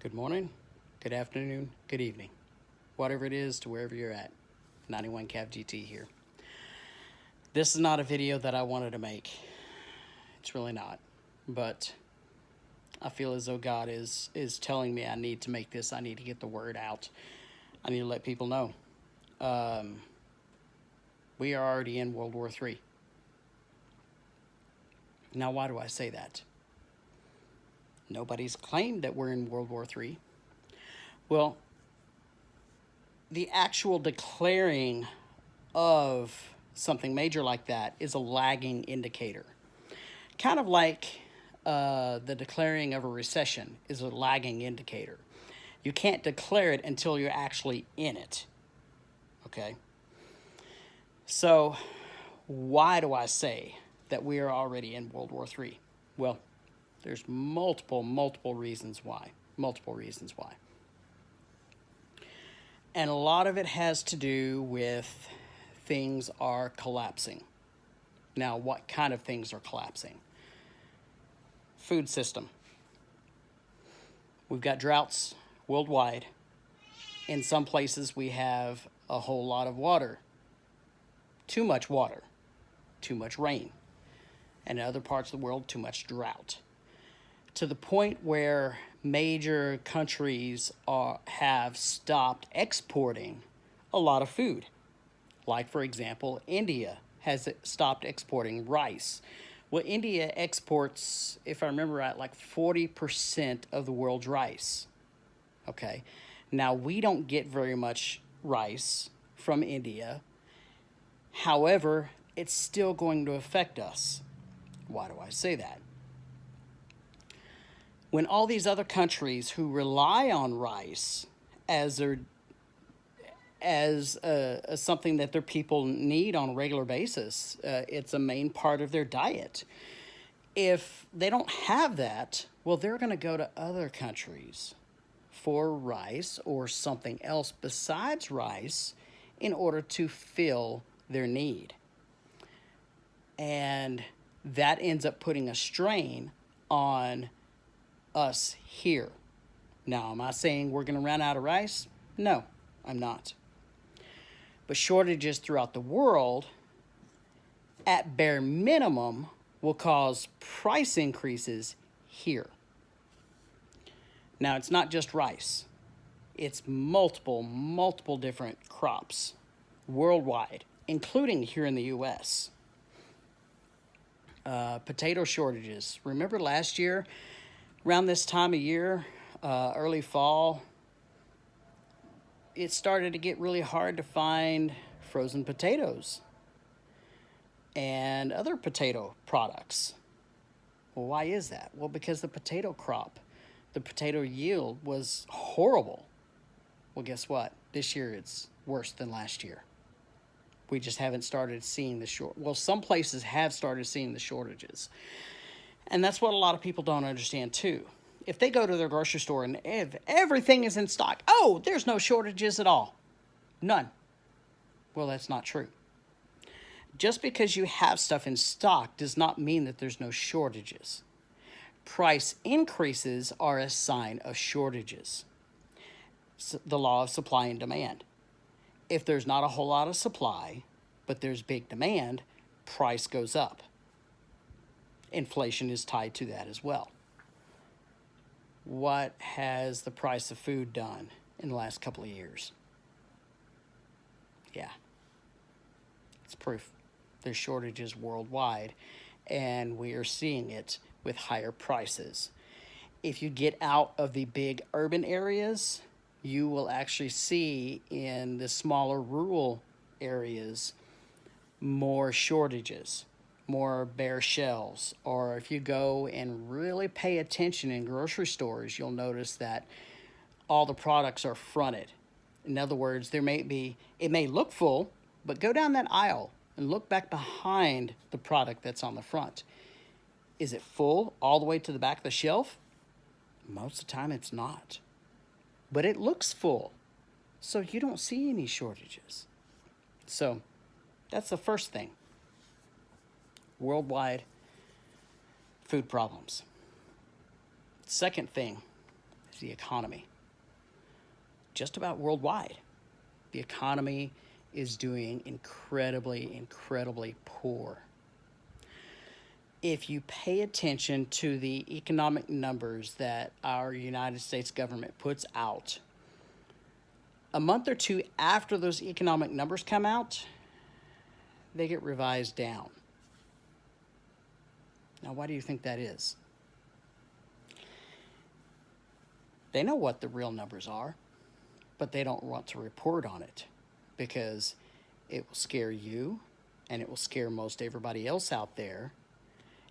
Good morning, good afternoon, good evening. Whatever it is to wherever you're at. 91 Cav GT here. This is not a video that I wanted to make. It's really not. But I feel as though God is telling me I need to make this. I need to get the word out. I need to let people know. We are already in World War III. Now, why do I say that? Nobody's claimed that we're in World War III. Well, the actual declaring of something major like that is a lagging indicator. Kind of like the declaring of a recession is a lagging indicator. You can't declare it until you're actually in it. Okay? So, why do I say that we are already in World War III? Well, there's multiple reasons why. Multiple reasons why. And a lot of it has to do with things are collapsing. Now, what kind of things are collapsing? Food system. We've got droughts worldwide. In some places, we have a whole lot of water. Too much water. Too much rain. And in other parts of the world, too much drought. To the point where major countries have stopped exporting a lot of food. Like, for example, India has stopped exporting rice. Well, India exports, if I remember right, like 40% of the world's rice. Okay. Now, we don't get very much rice from India. However, it's still going to affect us. Why do I say that? When all these other countries who rely on rice as something that their people need on a regular basis, it's a main part of their diet. If they don't have that, well, they're going to go to other countries for rice or something else besides rice in order to fill their need. And that ends up putting a strain on us here. Now, am I saying we're going to run out of rice? No, I'm not. But shortages throughout the world, at bare minimum, will cause price increases here. Now, it's not just rice. It's multiple different crops worldwide, including here in the U.S. Potato shortages. Remember last year, around this time of year, early fall, it started to get really hard to find frozen potatoes and other potato products. Well, why is that? Well, because the potato crop, the potato yield was horrible. Well, guess what? This year it's worse than last year. We just haven't started seeing well, some places have started seeing the shortages. And that's what a lot of people don't understand too. If they go to their grocery store and if everything is in stock, oh, there's no shortages at all. None. Well, that's not true. Just because you have stuff in stock does not mean that there's no shortages. Price increases are a sign of shortages. The law of supply and demand. If there's not a whole lot of supply, but there's big demand, price goes up. Inflation is tied to that as well. What has the price of food done in the last couple of years? Yeah, it's proof. There's shortages worldwide, and we are seeing it with higher prices. If you get out of the big urban areas, you will actually see in the smaller rural areas more shortages, more bare shelves. Or if you go and really pay attention in grocery stores, you'll notice that all the products are fronted. In other words, it may look full, but go down that aisle and look back behind the product that's on the front. Is it full all the way to the back of the shelf? Most of the time it's not. But it looks full, so you don't see any shortages. So that's the first thing. Worldwide food problems. Second thing the economy. Just about worldwide. The economy is doing incredibly, incredibly poor. If you pay attention to the economic numbers that our United States government puts out, a month or two after those economic numbers come out, they get revised down. Now, why do you think that is? They know what the real numbers are, but they don't want to report on it because it will scare you and it will scare most everybody else out there,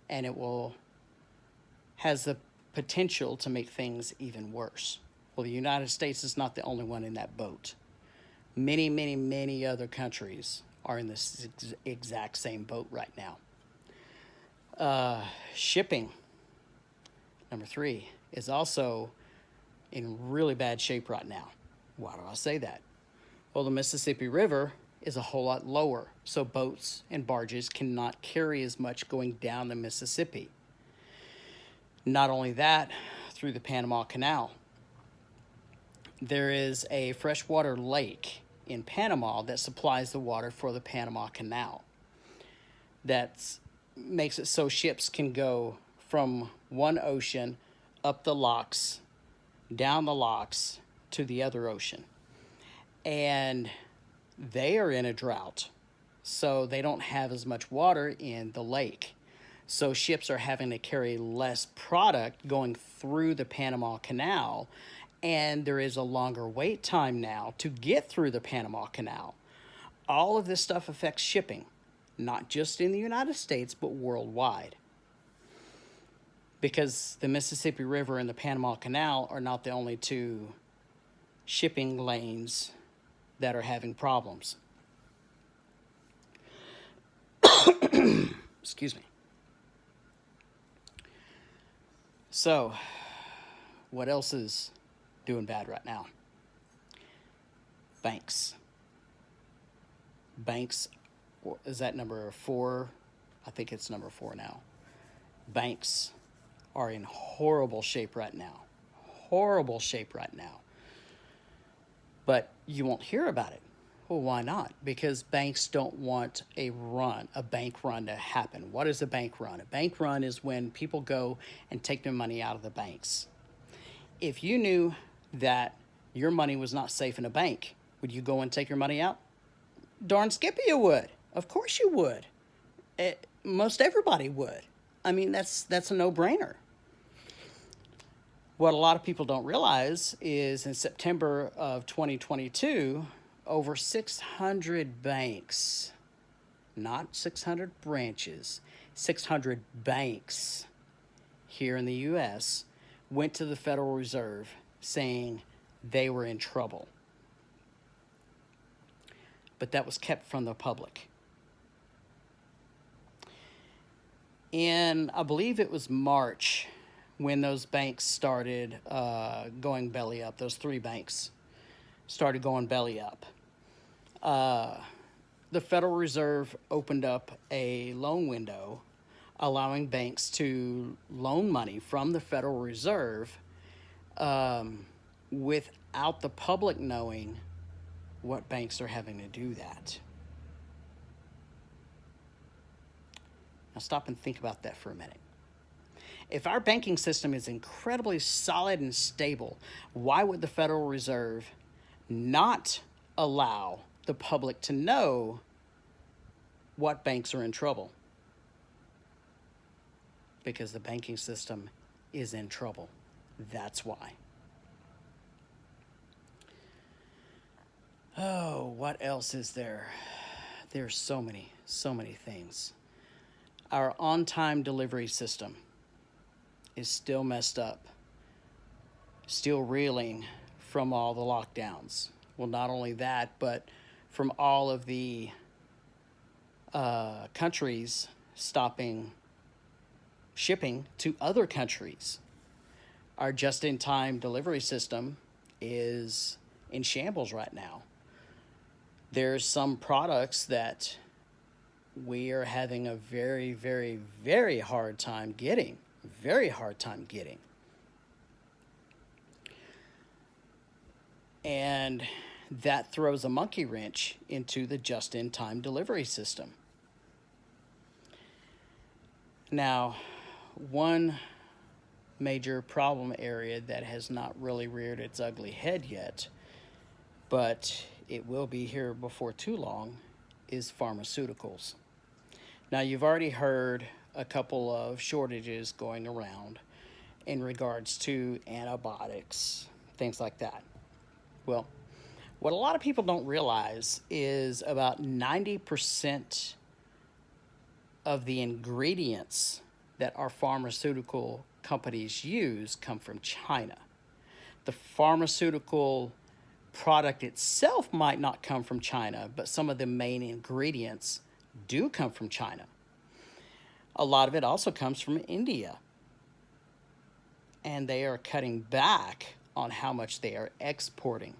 and it has the potential to make things even worse. Well, the United States is not the only one in that boat. Many, many, many other countries are in this exact same boat right now. Shipping, number 3, is also in really bad shape right now. Why do I say that? Well, the Mississippi River is a whole lot lower, so boats and barges cannot carry as much going down the Mississippi. Not only that, through the Panama Canal, there is a freshwater lake in Panama that supplies the water for the Panama Canal. That makes it so ships can go from one ocean up the locks, down the locks to the other ocean. And they are in a drought, so they don't have as much water in the lake. So ships are having to carry less product going through the Panama Canal, and there is a longer wait time now to get through the Panama Canal. All of this stuff affects shipping, not just in the United States, but worldwide. Because the Mississippi River and the Panama Canal are not the only two shipping lanes that are having problems. Excuse me. So, what else is doing bad right now? Banks. Banks, is that number 4? I think it's number 4 now. Banks are in horrible shape right now. Horrible shape right now. But you won't hear about it. Well, why not? Because banks don't want a bank run to happen. What is a bank run? A bank run is when people go and take their money out of the banks. If you knew that your money was not safe in a bank, would you go and take your money out? Darn skippy you would. Of course you would. Most everybody would. I mean, that's a no-brainer. What a lot of people don't realize is in September of 2022, over 600 banks, not 600 branches, 600 banks here in the U.S. went to the Federal Reserve saying they were in trouble. But that was kept from the public. In, I believe it was March, when those banks started going belly up, those 3 banks started going belly up. The Federal Reserve opened up a loan window allowing banks to loan money from the Federal Reserve without the public knowing what banks are having to do that. Now stop and think about that for a minute. If our banking system is incredibly solid and stable, why would the Federal Reserve not allow the public to know what banks are in trouble? Because the banking system is in trouble. That's why. Oh, what else is there? There's so many things. Our on-time delivery system is still messed up, still reeling from all the lockdowns. Well, not only that, but from all of the countries stopping shipping to other countries. Our just-in-time delivery system is in shambles right now. There's some products that we are having a very, very, very hard time getting. And that throws a monkey wrench into the just-in-time delivery system. Now, one major problem area that has not really reared its ugly head yet, but it will be here before too long, is pharmaceuticals. Now, you've already heard a couple of shortages going around in regards to antibiotics, things like that. Well, what a lot of people don't realize is about 90% of the ingredients that our pharmaceutical companies use come from China. The pharmaceutical product itself might not come from China, but some of the main ingredients do come from China. A lot of it also comes from India. And they are cutting back on how much they are exporting.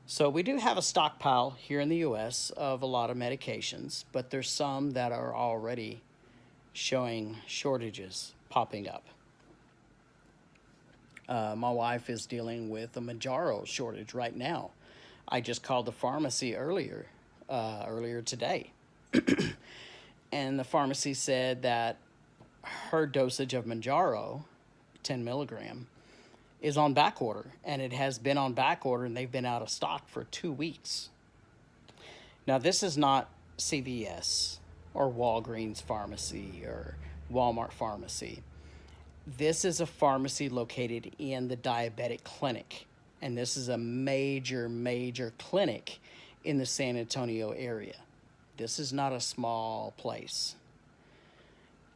So we do have a stockpile here in the U.S. of a lot of medications, but there's some that are already showing shortages popping up. My wife is dealing with a Mounjaro shortage right now. I just called the pharmacy earlier today. And the pharmacy said that her dosage of Mounjaro, 10 milligram, is on back order, and it has been on back order, and they've been out of stock for 2 weeks. Now, this is not CVS or Walgreens pharmacy or Walmart pharmacy. This is a pharmacy located in the diabetic clinic, and this is a major, major clinic in the San Antonio area. This is not a small place.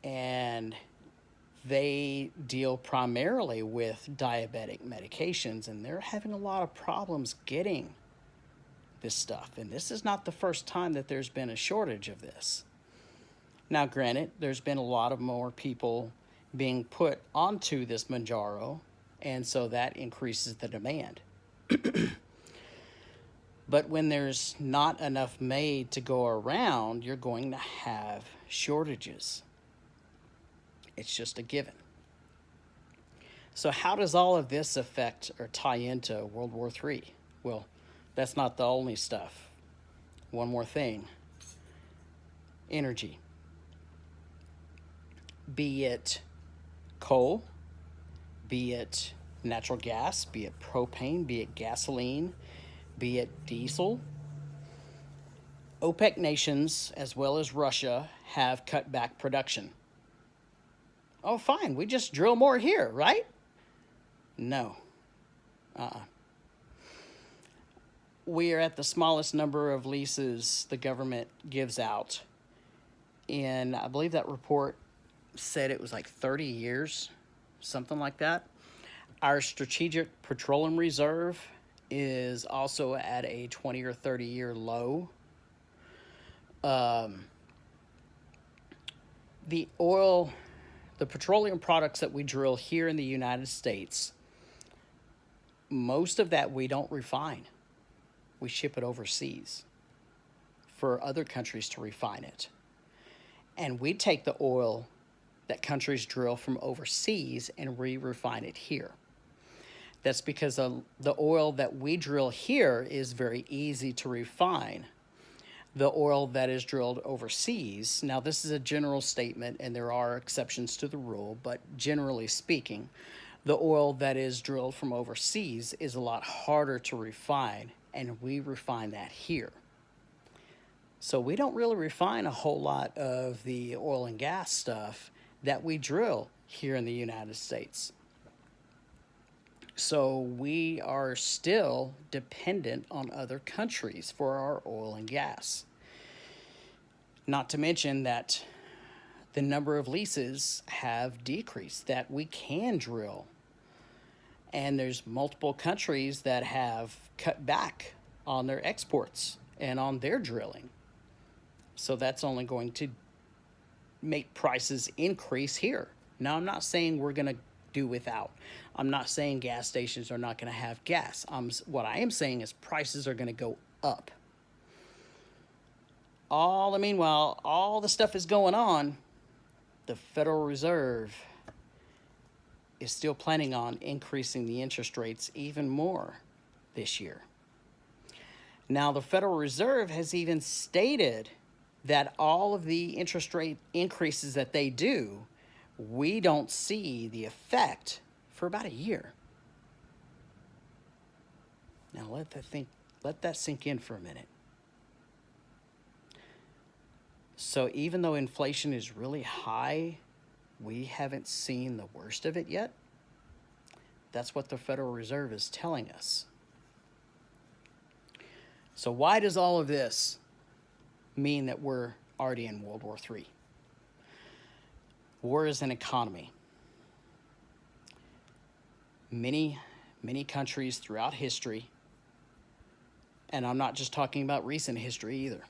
And they deal primarily with diabetic medications, and they're having a lot of problems getting this stuff. And this is not the first time that there's been a shortage of this. Now, granted, there's been a lot of more people being put onto this Mounjaro, and so that increases the demand. But when there's not enough made to go around, you're going to have shortages. It's just a given. So how does all of this affect or tie into World War III? Well, that's not the only stuff. One more thing. Energy. Be it coal, be it natural gas, be it propane, be it gasoline, be it diesel. OPEC nations, as well as Russia, have cut back production. Oh, fine, we just drill more here, right? No. We are at the smallest number of leases the government gives out. And I believe that report said it was like 30 years, something like that. Our strategic petroleum reserve is also at a 20 or 30 year low. The petroleum products that we drill here in the United States, most of that we don't refine. We ship it overseas for other countries to refine it. And we take the oil that countries drill from overseas and re-refine it here. That's because the oil that we drill here is very easy to refine. The oil that is drilled overseas, now this is a general statement and there are exceptions to the rule, but generally speaking, the oil that is drilled from overseas is a lot harder to refine, and we refine that here. So we don't really refine a whole lot of the oil and gas stuff that we drill here in the United States. So we are still dependent on other countries for our oil and gas. Not to mention that the number of leases have decreased that we can drill. And there's multiple countries that have cut back on their exports and on their drilling. So that's only going to make prices increase here. Now, I'm not saying we're going to do without. I'm not saying gas stations are not going to have gas. What I am saying is prices are going to go up. Meanwhile, all the stuff is going on, the Federal Reserve is still planning on increasing the interest rates even more this year. Now, the Federal Reserve has even stated that all of the interest rate increases that they do, we don't see the effect for about a year. Now let that sink in for a minute. So even though inflation is really high, we haven't seen the worst of it yet. That's what the Federal Reserve is telling us. So why does all of this mean that we're already in World War III? War is an economy. Many countries throughout history, and I'm not just talking about recent history either,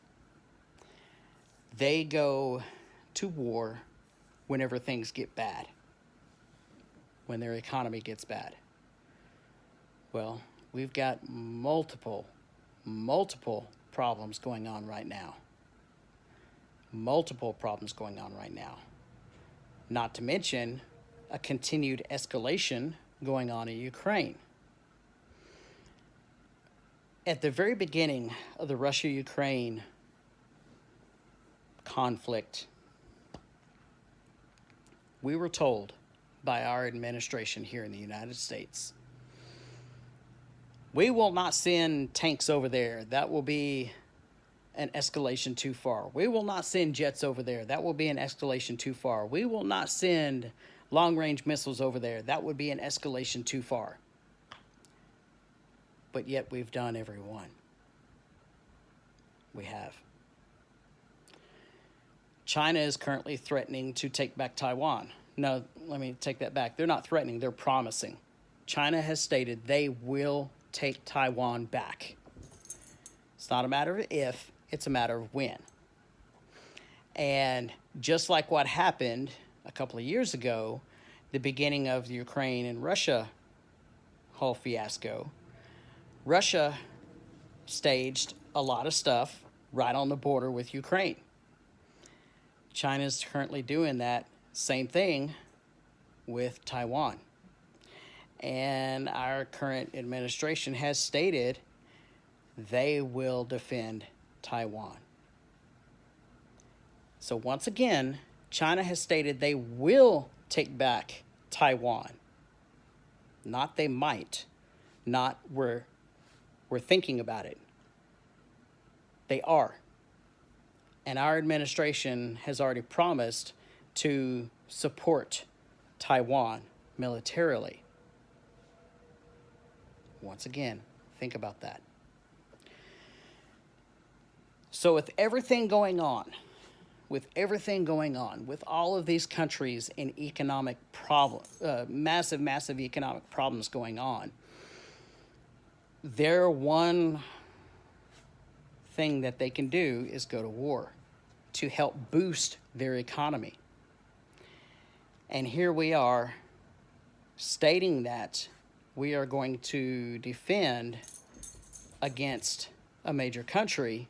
they go to war whenever things get bad, when their economy gets bad. Well, we've got multiple problems going on right now. Multiple problems going on right now. Not to mention a continued escalation going on in Ukraine. At the very beginning of the Russia-Ukraine conflict, we were told by our administration here in the United States, we will not send tanks over there. That will be an escalation too far. We will not send jets over there. That will be an escalation too far. We will not send long-range missiles over there. That would be an escalation too far. But yet we've done every one. We have. China is currently threatening to take back Taiwan. No, let me take that back. They're not threatening, they're promising. China has stated they will take Taiwan back. It's not a matter of if, it's a matter of when. And just like what happened a couple of years ago, the beginning of the Ukraine and Russia whole fiasco, Russia staged a lot of stuff right on the border with Ukraine. China's currently doing that same thing with Taiwan. And our current administration has stated they will defend Taiwan. So once again, China has stated they will take back Taiwan. Not they might, not we're thinking about it. They are. And our administration has already promised to support Taiwan militarily. Once again, think about that. So with everything going on, with all of these countries in economic massive economic problems going on, their one thing that they can do is go to war to help boost their economy. And here we are stating that we are going to defend against a major country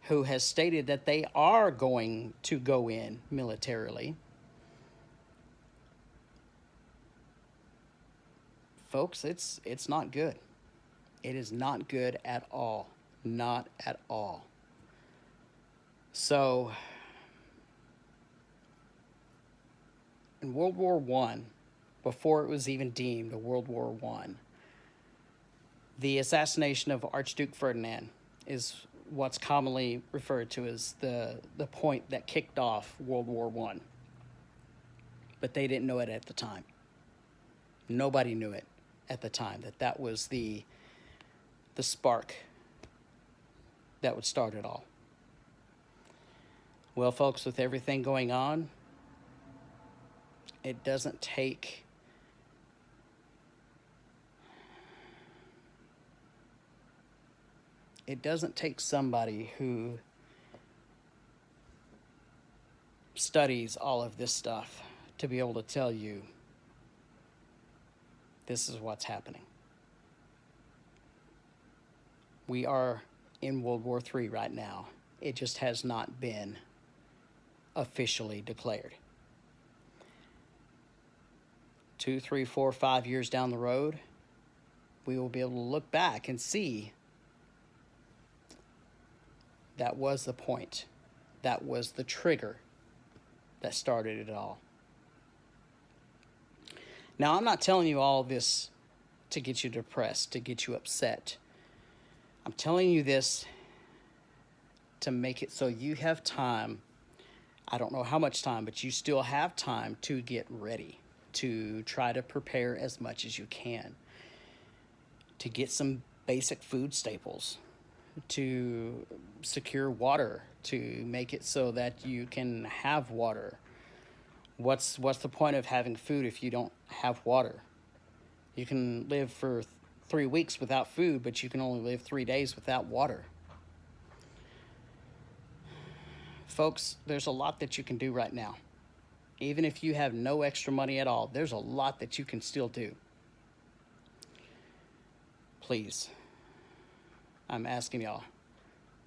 who has stated that they are going to go in militarily. Folks, it's not good. It is not good at all. Not at all. So, in World War I, before it was even deemed a World War I, the assassination of Archduke Ferdinand is what's commonly referred to as the point that kicked off World War I. But they didn't know it at the time. Nobody knew it at the time, that was the spark that would start it all. Well, folks, with everything going on, it doesn't take somebody who studies all of this stuff to be able to tell you this is what's happening. We are in World War III right now. It just has not been officially declared. 2, 3, 4, 5 years down the road, we will be able to look back and see that was the point. That was the trigger that started it all. Now, I'm not telling you all this to get you depressed, to get you upset. I'm telling you this to make it so you have time. I don't know how much time, but you still have time to get ready, to try to prepare as much as you can, to get some basic food staples, to secure water, to make it so that you can have water. What's the point of having food if you don't have water? You can live for 3 weeks without food, but you can only live 3 days without water. Folks, there's a lot that you can do right now. Even if you have no extra money at all, there's a lot that you can still do. Please, I'm asking y'all,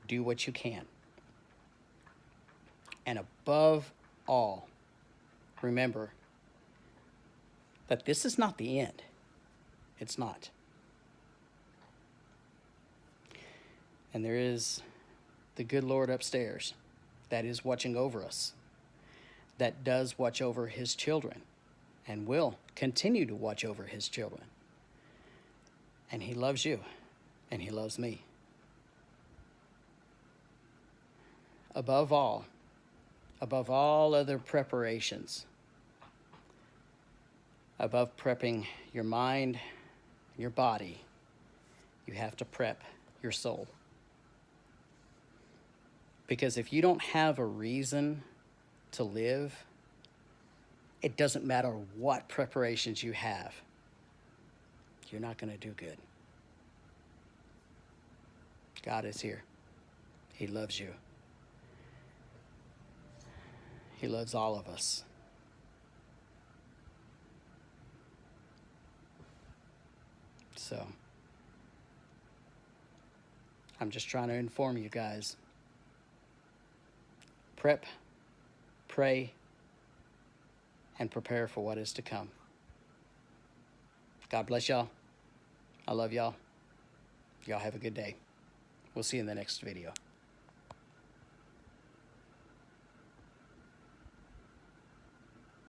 do what you can. And above all, remember that this is not the end. It's not. And there is the good Lord upstairs that is watching over us, that does watch over his children, and will continue to watch over his children. And he loves you, and he loves me. Above all other preparations, above prepping your mind, your body, you have to prep your soul. Because if you don't have a reason to live, it doesn't matter what preparations you have. You're not going to do good. God is here. He loves you. He loves all of us. So, I'm just trying to inform you guys. Prep, pray, and prepare for what is to come. God bless y'all. I love y'all. Y'all have a good day. We'll see you in the next video.